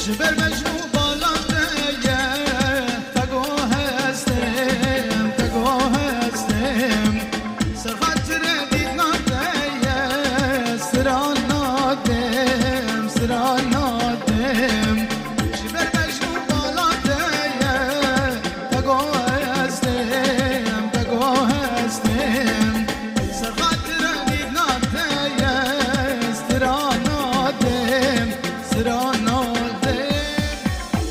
جبر مجنون بالام دیگه تگو هستم سر خاطر دید نادیه سران نادم جبر مجنون بالام دیگه تگو هستم سر خاطر دید نادیه سران نادم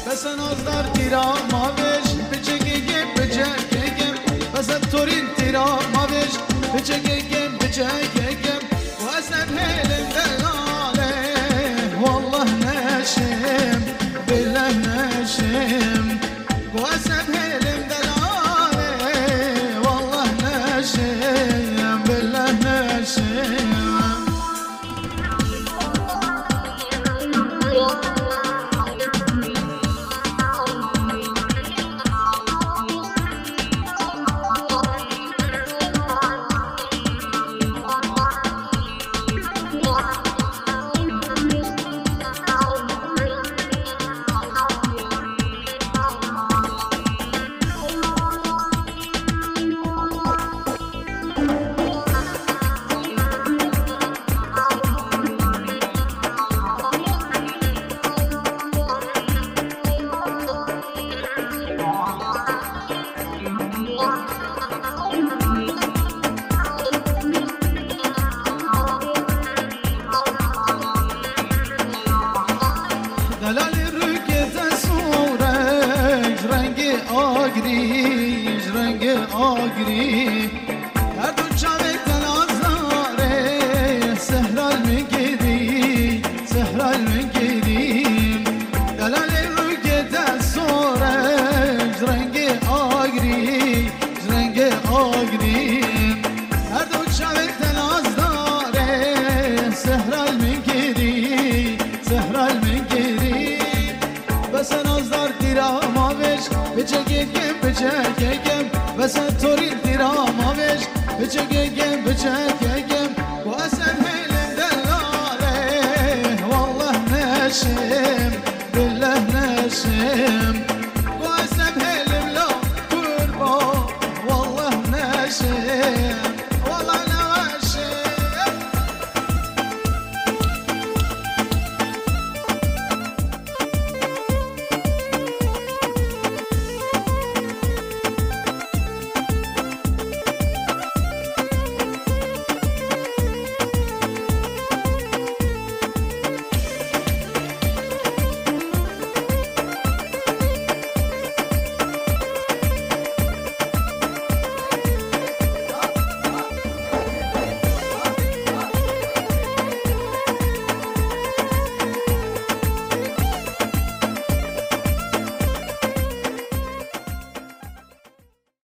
بس نازدار تیرا ما بش بچگیم بس تورین تیرا ما بش بچگیم و اصلا هیلم دلاله والله نشم بالله نشم و اصلا هیلم دلاله والله نشم بالله نشم دلالی رکت سورج رنگ آگری هر دو چاوه تنازاره سهرال میگیری دلالی رکت سورج رنگ آگری هر دو چاوه تنازاره سهرال میگیری بس نازدار تیرا ما بش بچگیم بس تورین تیرا ما بش بچگیم و اصلا هیلم دلاله والله نشم بالله نشم